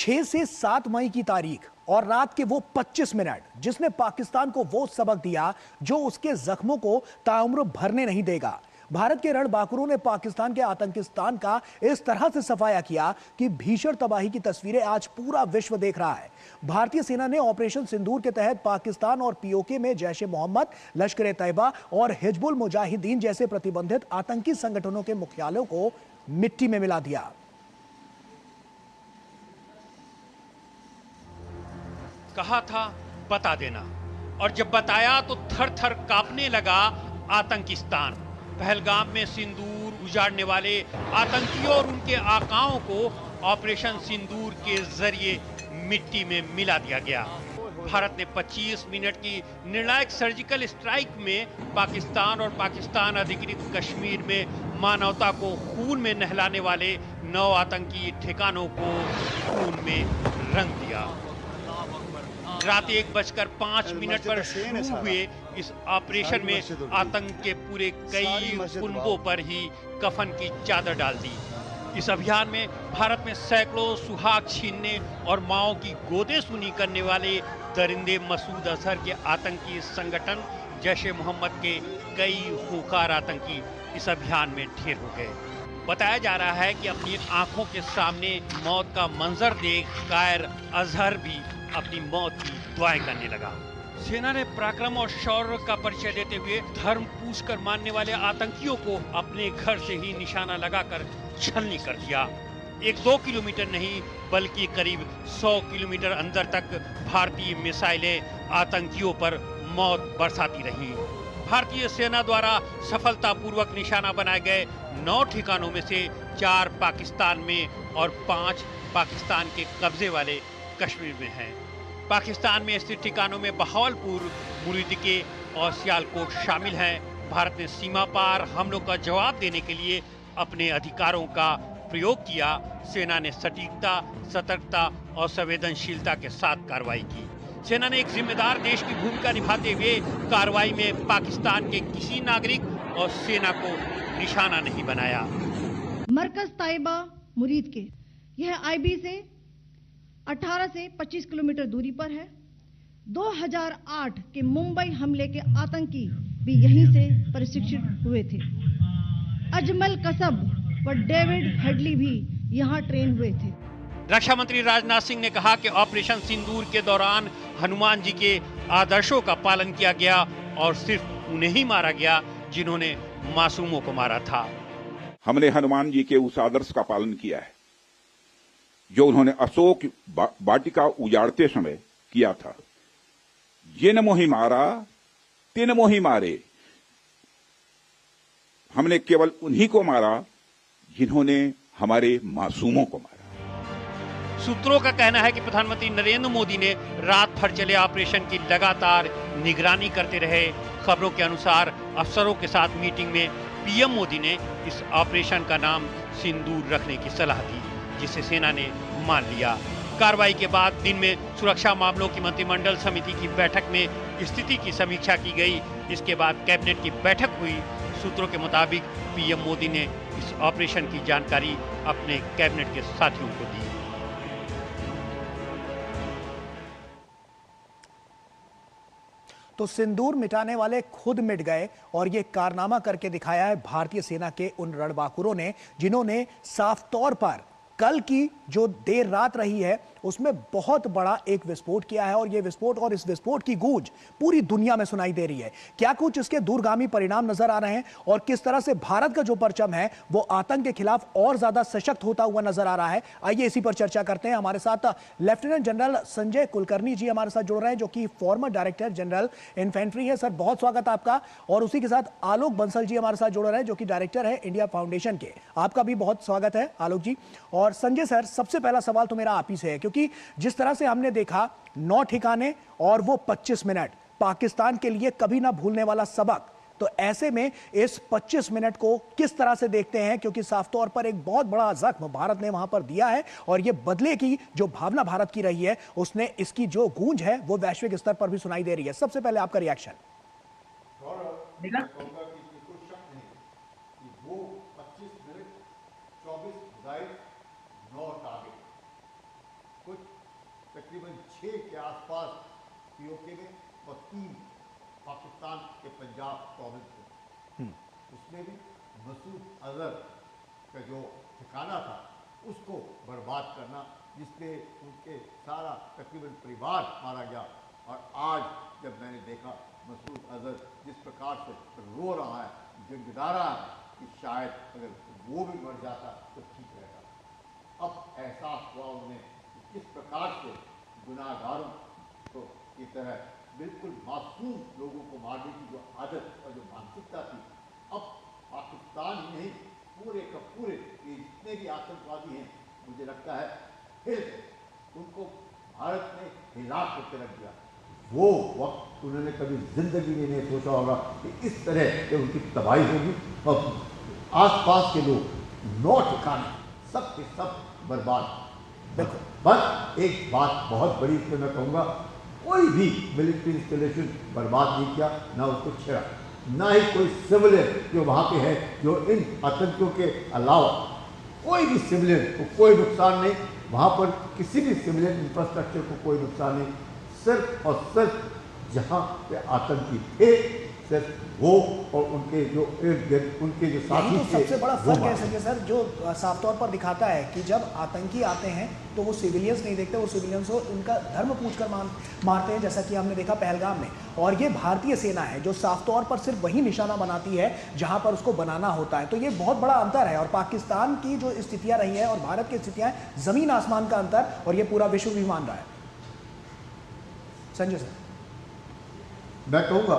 6 से 7 मई की तारीख और रात के वो 25 मिनट जिसने पाकिस्तान को वो सबक दिया जो उसके जख्मों को ताउम्र भरने नहीं देगा। भारत के रणबांकुरों ने पाकिस्तान के आतंकिस्तान का इस तरह से सफाया किया कि भीषण तबाही की तस्वीरें आज पूरा विश्व देख रहा है। भारतीय सेना ने ऑपरेशन सिंदूर के तहत पाकिस्तान और पीओके में जैश ए मोहम्मद, लश्कर ए तैयबा और हिजबुल मुजाहिदीन जैसे प्रतिबंधित आतंकी संगठनों के मुख्यालयों को मिट्टी में मिला दिया। कहा था बता देना, और जब बताया तो थर थर कांपने लगा आतंकिस्तान। पहलगाम में सिंदूर उजाड़ने वाले आतंकियों और उनके आकाओं को ऑपरेशन सिंदूर के जरिए मिट्टी में मिला दिया गया। भारत ने 25 मिनट की निर्णायक सर्जिकल स्ट्राइक में पाकिस्तान और पाकिस्तान अधिकृत कश्मीर में मानवता को खून में नहलाने वाले 9 आतंकी ठिकानों को खून में रंग दिया। रात 1:05 पर शुरू हुए इस ऑपरेशन में आतंक के पूरे कई कुनबों पर ही कफन की चादर डाल दी। इस अभियान में भारत में सैकड़ों सुहाग छीनने और माओ की गोदे सुनी करने वाले दरिंदे मसूद अजहर के आतंकी संगठन जैश ए मोहम्मद के कई खूंखार आतंकी इस अभियान में ढेर हो गए। बताया जा रहा है कि अपनी आंखों के सामने मौत का मंजर देख कायर अजहर भी अपनी मौत की दुआएं करने लगा। सेना ने पराक्रम और शौर्य का परिचय देते हुए धर्म पूछकर मानने वाले आतंकियों को अपने घर से ही निशाना लगाकर छलनी कर दिया। 1-2 किलोमीटर नहीं बल्कि करीब 100 किलोमीटर अंदर तक भारतीय मिसाइलें आतंकियों पर मौत बरसाती रही। भारतीय सेना द्वारा सफलतापूर्वक निशाना बनाए गए 9 ठिकानों में से 4 पाकिस्तान में और 5 पाकिस्तान के कब्जे वाले कश्मीर में हैं। पाकिस्तान में स्थित ठिकानों में बहावलपुर, मुरीदिके और सियालकोट शामिल हैं। भारत ने सीमा पार हमलों का जवाब देने के लिए अपने अधिकारों का प्रयोग किया। सेना ने सटीकता, सतर्कता और संवेदनशीलता के साथ कार्रवाई की। सेना ने एक जिम्मेदार देश की भूमिका निभाते हुए कार्रवाई में पाकिस्तान के किसी नागरिक और सेना को निशाना नहीं बनाया। मरकज तैयबा मुरीद के यह आईबी से 18 से 25 किलोमीटर दूरी पर है। 2008 के मुंबई हमले के आतंकी भी यहीं से प्रशिक्षित हुए थे। अजमल कसब व डेविड हेडली भी यहां ट्रेन हुए थे। रक्षा मंत्री राजनाथ सिंह ने कहा कि ऑपरेशन सिंदूर के दौरान हनुमान जी के आदर्शों का पालन किया गया और सिर्फ उन्हें ही मारा गया जिन्होंने मासूमों को मारा था। हमने हनुमान जी के उस आदर्श का पालन किया है जो उन्होंने अशोक वाटिका उजाड़ते समय किया था। जिन मोहि मारा तिन मोहि मारे। हमने केवल उन्हीं को मारा जिन्होंने हमारे मासूमों को मारा। सूत्रों का कहना है कि प्रधानमंत्री नरेंद्र मोदी ने रात भर चले ऑपरेशन की लगातार निगरानी करते रहे। खबरों के अनुसार अफसरों के साथ मीटिंग में पीएम मोदी ने इस ऑपरेशन का नाम सिंदूर रखने की सलाह दी, जिसे सेना ने मान लिया। कार्रवाई के बाद दिन में सुरक्षा मामलों की मंत्रिमंडल समिति की बैठक में स्थिति की समीक्षा की गई। इसके बाद कैबिनेट की बैठक हुई। सूत्रों के मुताबिक पीएम मोदी ने इस ऑपरेशन की जानकारी अपने कैबिनेट के साथियों को दी। तो सिंदूर मिटाने वाले खुद मिट गए और ये कारनामा करके दिखाया है भारतीय सेना के उन रणबांकुरों ने जिन्होंने साफ तौर पर कल की जो देर रात रही है उसमें बहुत बड़ा एक विस्फोट किया है। और ये विस्फोट और इस विस्फोट की गूंज पूरी दुनिया में सुनाई दे रही है। क्या कुछ इसके दूरगामी परिणाम नजर आ रहे हैं और किस तरह से भारत का जो परचम है वो आतंक के खिलाफ और ज्यादा सशक्त होता हुआ नजर आ रहा है, आइए इसी पर चर्चा करते हैं। हमारे साथ लेफ्टिनेंट जनरल संजय कुलकर्णी जी हमारे साथ जुड़ रहे हैं जो कि फॉर्मर डायरेक्टर जनरल इन्फेंट्री है। सर बहुत स्वागत है आपका। और उसी के साथ आलोक बंसल जी हमारे साथ जुड़ रहे हैं जो कि डायरेक्टर है इंडिया फाउंडेशन के। आपका भी बहुत स्वागत है आलोक जी। और संजय सर, सबसे पहला सवाल तो मेरा आप ही से है क्योंकि जिस तरह से हमने देखा 9 ठिकाने और वो 25 मिनट पाकिस्तान के लिए कभी ना भूलने वाला सबक, तो ऐसे में इस 25 मिनट को किस तरह से देखते हैं? क्योंकि साफ तौर पर एक बहुत बड़ा जख्म भारत ने वहां पर दिया है और ये बदले की जो भावना भारत की रही है उसने इसकी जो गूंज है वो वैश्विक स्तर पर भी सुनाई दे रही है। सबसे पहले आपका रिएक्शन। कुछ तकरीबन 6 के आसपास पीओके में और 3 पाकिस्तान के पंजाब प्रोविंस में। उसमें भी मसूद अजहर का जो ठिकाना था उसको बर्बाद करना, जिसपे उनके सारा तकरीबन परिवार मारा गया। और आज जब मैंने देखा मसूद अजहर जिस प्रकार से रो रहा है, गिड़गिड़ा रहा है कि शायद अगर वो भी मर जाता तो ठीक रहता। अब एहसास हुआ उन्हें कि किस प्रकार से गुनाहगारों को की तरह बिल्कुल मासूम लोगों को मारने की जो आदत और जो मानसिकता थी, अब पाकिस्तान ही नहीं पूरे का पूरे ये जितने भी आतंकवादी हैं, मुझे लगता है हिल गए, उनको भारत ने हिला करके रख दिया। वो वक्त उन्होंने कभी जिंदगी में नहीं सोचा होगा कि इस तरह से उनकी तबाही होगी और आसपास के लोग 9 ठिकाने सब के सब बर्बाद। देखो बस एक बात बहुत बड़ी इसमें मैं कहूँगा, कोई भी मिलिट्री इंस्टॉलेशन बर्बाद नहीं किया, ना उसको छेड़ा, ना ही कोई सिविलियन जो वहाँ पे है, जो इन आतंकियों के अलावा कोई भी सिविलियन को कोई नुकसान नहीं, वहाँ पर किसी भी सिविलियन इंफ्रास्ट्रक्चर को कोई नुकसान नहीं। सिर्फ और सिर्फ जहाँ पे आतंकी थे, सिर्फ वो और उनके जो उनके जो साथी तो थे। सबसे बड़ा फर्क है संजय सर, जो साफ तौर पर दिखाता है कि जब आतंकी आते हैं तो वो सिविलियंस नहीं देखते, वो सिविलियंस को उनका धर्म पूछकर मारते हैं, जैसा कि हमने देखा पहलगाम में। और ये भारतीय सेना है जो साफ तौर पर सिर्फ वही निशाना बनाती है जहां पर उसको बनाना होता है। तो ये बहुत बड़ा अंतर है, और पाकिस्तान की जो स्थितियां रही है और भारत की स्थितियां, जमीन आसमान का अंतर, और ये पूरा विश्व भी मान रहा है। संजय सर, मैं कहूँगा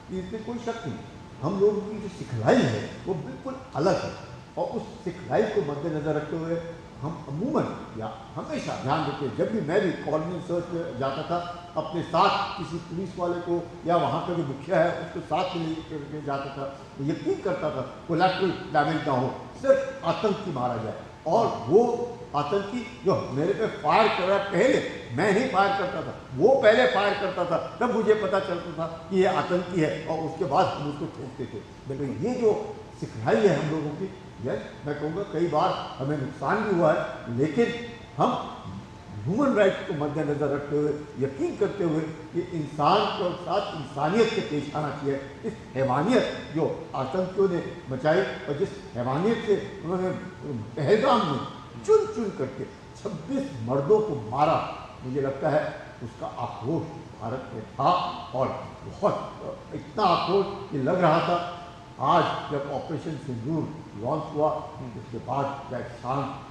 कि इसमें कोई शक नहीं, हम लोगों की जो सिखलाई है वो बिल्कुल अलग है, और उस सिखलाई को मद्देनजर रखते हुए हम अमूमन या हमेशा ध्यान रखते, जब भी मैं भी कॉलोनी सर्च में जाता था अपने साथ किसी पुलिस वाले को या वहाँ का जो मुखिया है उसको साथ में लेकर जाता था, यकीन करता था कोलैटरल डैमेज ना हो, सिर्फ आतंकी मारा जाए। और वो आतंकी जो मेरे पे फायर कर रहा है, पहले मैं नहीं फायर करता था, वो पहले फायर करता था, तब मुझे पता चलता था कि ये आतंकी है, और उसके बाद हम उसको ठोकते थे। बिल्कुल ये जो सिखलाई है हम लोगों की, यस मैं कहूँगा कई बार हमें नुकसान भी हुआ है, लेकिन हम ह्यूमन राइट्स को मद्देनजर रखते हुए, यकीन करते हुए कि इंसान के साथ इंसानियत से पेश आना चाहिए। इस हैवानियत जो आतंकियों ने मचाई और जिस हैवानियत से उन्होंने पहलगाम में चुन चुन करके 26 मर्दों को मारा, मुझे लगता है उसका आक्रोश भारत में था, और बहुत इतना आक्रोश कि लग रहा था आज जब ऑपरेशन सिंदूर लॉन्च हुआ उसके बाद शांत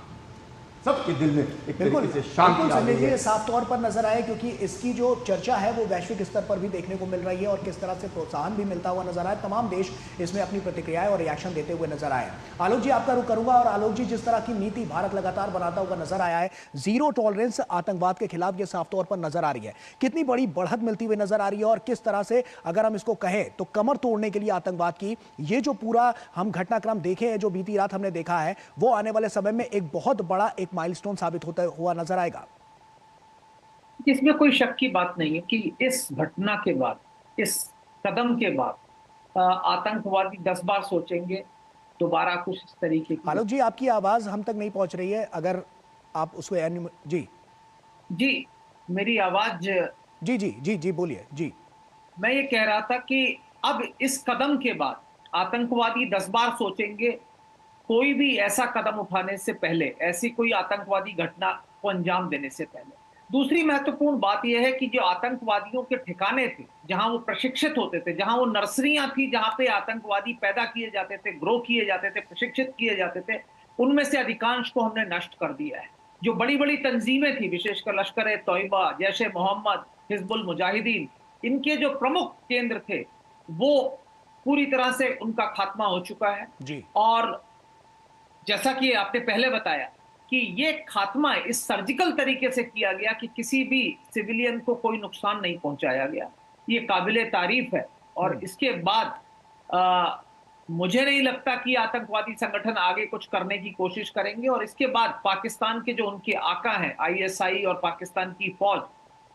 सबके दिल में एक तरीके से शांति आ गई है। साफ तौर पर नजर आए, क्योंकि इसकी जो चर्चा है वो वैश्विक स्तर पर भी देखने को मिल रही है, और किस तरह से प्रोत्साहन भी मिलता हुआ नजर आए। तमाम देश इसमें अपनी प्रतिक्रियाएं और रिएक्शन देते हुए नजर आए। आलोक जी, आपका रुख करूंगा। और आलोक जी, जिस तरह की नीति भारत लगातार बनाता हुआ नजर आया है, जीरो टॉलरेंस आतंकवाद के खिलाफ, ये साफ तौर पर नजर आ रही है, कितनी बड़ी बढ़त मिलती हुई नजर आ रही है, और किस तरह से अगर हम इसको कहें तो कमर तोड़ने के लिए आतंकवाद की ये जो पूरा हम घटनाक्रम देखे हैं, जो बीती रात हमने देखा है, वो आने वाले समय में एक बहुत बड़ा एक माइलस्टोन साबित होता हुआ नजर आएगा। इसमें कोई शक की बात नहीं है कि इस घटना के बाद, इस कदम के बाद आतंकवादी 10 बार सोचेंगे दोबारा कुछ इस तरीके की। आलोक जी, आपकी आवाज हम तक नहीं पहुंच रही है, अगर आप उसको जी मेरी आवाज जी जी जी जी बोलिए जी। मैं ये कह रहा था कि अब इस कदम के बाद आतंकवादी 10 बार सोचेंगे, कोई भी ऐसा कदम उठाने से पहले, ऐसी कोई आतंकवादी घटना को अंजाम देने से पहले। दूसरी महत्वपूर्ण बात यह है कि जो आतंकवादियों के ठिकाने थे, जहां वो प्रशिक्षित होते थे, जहां वो नर्सरियां थी जहां पे आतंकवादी पैदा किए जाते थे, ग्रो किए जाते थे, प्रशिक्षित किए जाते थे, उनमें से अधिकांश को हमने नष्ट कर दिया है। जो बड़ी बड़ी तंजीमें थी, विशेषकर लश्कर ए तौयबा, जैश ए मोहम्मद, हिजबुल मुजाहिदीन, इनके जो प्रमुख केंद्र थे वो पूरी तरह से उनका खात्मा हो चुका है जी। और जैसा कि आपने पहले बताया कि ये खात्मा इस सर्जिकल तरीके से किया गया कि किसी भी सिविलियन को कोई नुकसान नहीं पहुंचाया गया, ये काबिले तारीफ है। और इसके बाद मुझे नहीं लगता कि आतंकवादी संगठन आगे कुछ करने की कोशिश करेंगे। और इसके बाद पाकिस्तान के जो उनके आका हैं आईएसआई और पाकिस्तान की फौज,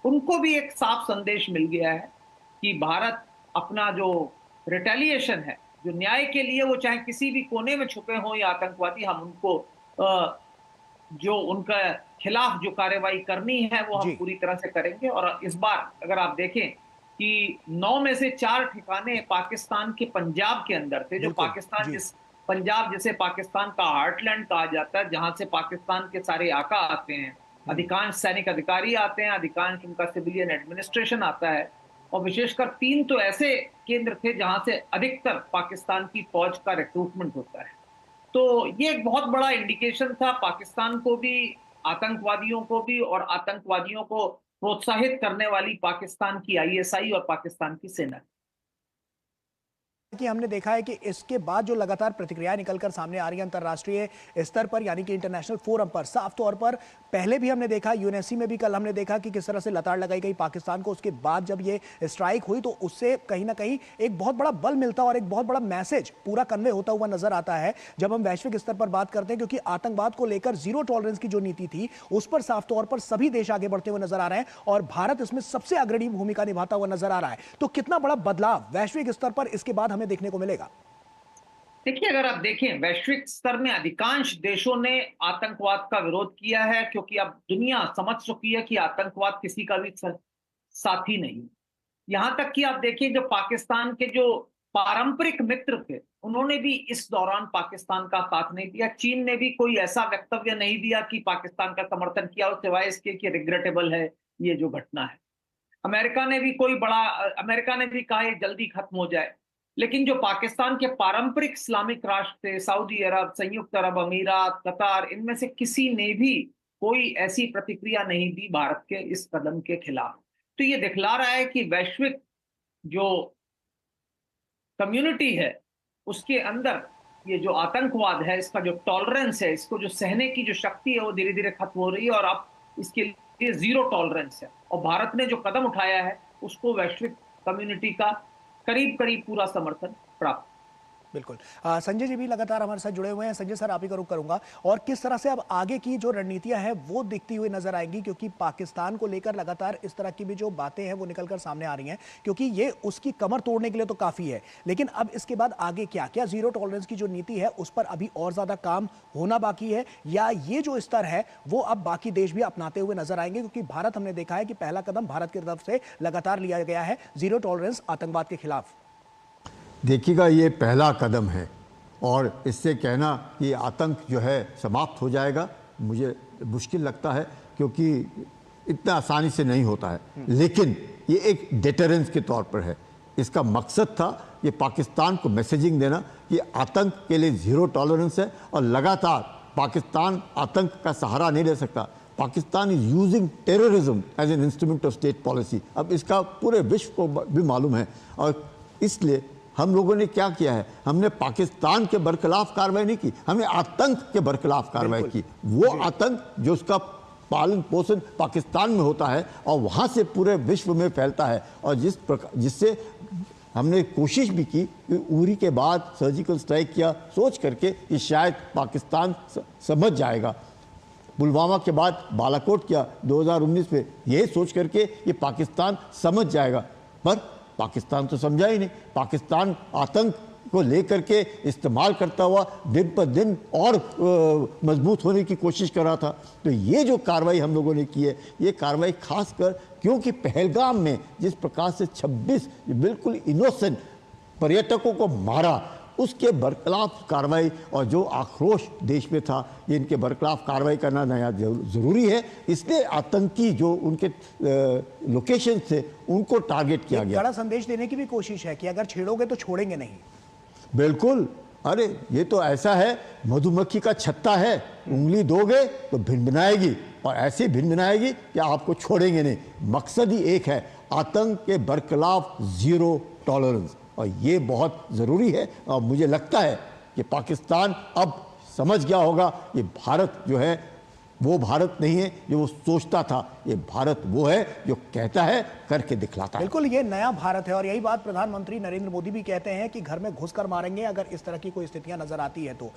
उनको भी एक साफ संदेश मिल गया है कि भारत अपना जो रिटेलिएशन है, जो न्याय के लिए वो चाहे किसी भी कोने में छुपे हों या आतंकवादी, हम उनको जो उनका खिलाफ जो कार्रवाई करनी है वो हम जी। पूरी तरह से करेंगे। और इस बार अगर आप देखें कि 9 में से 4 ठिकाने पाकिस्तान के पंजाब के अंदर थे, जो बिल्कुल। पाकिस्तान जी। पंजाब जिसे पाकिस्तान का हार्टलैंड कहा जाता है, जहां से पाकिस्तान के सारे आका आते हैं, अधिकांश सैनिक अधिकारी आते हैं, अधिकांश उनका सिविलियन एडमिनिस्ट्रेशन आता है, और विशेषकर 3 तो ऐसे केंद्र थे जहां से अधिकतर पाकिस्तान की फौज का रिक्रूटमेंट होता है। तो ये एक बहुत बड़ा इंडिकेशन था पाकिस्तान को भी, आतंकवादियों को भी, और आतंकवादियों को प्रोत्साहित करने वाली पाकिस्तान की आईएसआई और पाकिस्तान की सेना। कि हमने देखा है कि इसके बाद जो लगातार प्रतिक्रियाएं निकलकर सामने आ रही हैं अंतर्राष्ट्रीय स्तर पर, यानी कि इंटरनेशनल फोरम पर, साफ तौर पर पहले भी हमने देखा, यूएनएससी में भी कल हमने देखा कि किस तरह से लताड़ लगाई गई पाकिस्तान को। उसके बाद जब ये स्ट्राइक हुई तो उससे कहीं ना कहीं एक बहुत बड़ा बल मिलता और एक बहुत बड़ा मैसेज पूरा कन्वे होता हुआ नजर आता है जब हम वैश्विक स्तर पर बात करते हैं, क्योंकि आतंकवाद को लेकर जीरो टॉलरेंस की जो नीति थी उस पर साफ तौर पर सभी देश आगे बढ़ते हुए नजर आ रहे हैं और भारत इसमें सबसे अग्रणी भूमिका निभाता हुआ नजर आ रहा है। तो कितना बड़ा बदलाव वैश्विक स्तर पर इसके बाद हमें देखने को मिलेगा? देखिए, अगर आप देखें वैश्विक स्तर में अधिकांश देशों ने आतंकवाद का विरोध किया है, क्योंकि अब दुनिया समझ चुकी है कि आतंकवाद किसी का भी साथी नहीं। यहां तक कि आप देखिए, जो पाकिस्तान के जो पारंपरिक मित्र थे उन्होंने भी इस दौरान पाकिस्तान का साथ नहीं दिया। चीन ने भी कोई ऐसा वक्तव्य नहीं दिया कि पाकिस्तान का समर्थन किया हो, सिवाय इसके कि रिग्रेटेबल है ये जो घटना है। अमेरिका ने भी कहा ये जल्दी खत्म हो जाए। लेकिन जो पाकिस्तान के पारंपरिक इस्लामिक राष्ट्र थे, सऊदी अरब, संयुक्त अरब अमीरात, कतार, इनमें से किसी ने भी कोई ऐसी प्रतिक्रिया नहीं दी भारत के इस कदम के खिलाफ। तो ये दिखला रहा है कि वैश्विक जो कम्युनिटी है उसके अंदर ये जो आतंकवाद है, इसका जो टॉलरेंस है, इसको जो सहने की जो शक्ति है वो धीरे धीरे खत्म हो रही है और अब इसके लिए जीरो टॉलरेंस है। और भारत ने जो कदम उठाया है उसको वैश्विक कम्युनिटी का करीब करीब पूरा समर्थन प्राप्त। बिल्कुल। संजय जी भी लगातार हमारे साथ जुड़े हुए हैं। संजय सर, आप ही का रुख करूंगा, और किस तरह से अब आगे की जो रणनीतियां हैं वो दिखती हुई नजर आएंगी, क्योंकि पाकिस्तान को लेकर लगातार इस तरह की भी जो बातें हैं वो निकलकर सामने आ रही हैं, क्योंकि ये उसकी कमर तोड़ने के लिए तो काफी है, लेकिन अब इसके बाद आगे क्या जीरो टॉलरेंस की जो नीति है उस पर अभी और ज्यादा काम होना बाकी है, या ये जो स्तर है वो अब बाकी देश भी अपनाते हुए नजर आएंगे? क्योंकि भारत, हमने देखा है कि पहला कदम भारत की तरफ से लगातार लिया गया है जीरो टॉलरेंस आतंकवाद के खिलाफ। देखिएगा, ये पहला कदम है और इससे कहना कि आतंक जो है समाप्त हो जाएगा मुझे मुश्किल लगता है, क्योंकि इतना आसानी से नहीं होता है। लेकिन ये एक डेटरेंस के तौर पर है। इसका मकसद था ये पाकिस्तान को मैसेजिंग देना कि आतंक के लिए जीरो टॉलरेंस है और लगातार पाकिस्तान आतंक का सहारा नहीं ले सकता। Pakistan is using terrorism as an instrument of state policy. अब इसका पूरे विश्व को भी मालूम है और इसलिए हम लोगों ने क्या किया है, हमने पाकिस्तान के बरखिलाफ कार्रवाई नहीं की, हमने आतंक के बरखिलाफ कार्रवाई की। वो आतंक जो उसका पालन पोषण पाकिस्तान में होता है और वहाँ से पूरे विश्व में फैलता है, और जिससे हमने कोशिश भी की कि उरी के बाद सर्जिकल स्ट्राइक किया सोच करके कि शायद पाकिस्तान समझ जाएगा। पुलवामा के बाद बालाकोट किया 2019 में, यही सोच करके ये पाकिस्तान समझ जाएगा, पर पाकिस्तान तो समझा ही नहीं। पाकिस्तान आतंक को लेकर के इस्तेमाल करता हुआ दिन पर दिन और मजबूत होने की कोशिश कर रहा था। तो ये जो कार्रवाई हम लोगों ने की है, ये कार्रवाई खासकर क्योंकि पहलगाम में जिस प्रकार से 26 बिल्कुल इनोसेंट पर्यटकों को मारा, उसके बरखिलाफ कार्रवाई और जो आक्रोश देश में था, ये इनके बरखिलाफ कार्रवाई करना नया ज़रूरी है। इसलिए आतंकी जो उनके लोकेशन थे उनको टारगेट किया गया। बड़ा संदेश देने की भी कोशिश है कि अगर छेड़ोगे तो छोड़ेंगे नहीं। बिल्कुल, अरे ये तो ऐसा है, मधुमक्खी का छत्ता है, उंगली दोगे तो भिनभिनाएगी और ऐसे भिनभिनाएगी कि आपको छोड़ेंगे नहीं। मकसद ही एक है, आतंक के बरखिलाफ जीरो टॉलरेंस, और ये बहुत ज़रूरी है। और मुझे लगता है कि पाकिस्तान अब समझ गया होगा ये भारत जो है वो भारत नहीं है जो वो सोचता था, ये भारत वो है जो कहता है करके दिखलाता है। बिल्कुल, ये नया भारत है, और यही बात प्रधानमंत्री नरेंद्र मोदी भी कहते हैं कि घर में घुसकर मारेंगे अगर इस तरह की कोई स्थितियां नजर आती है तो।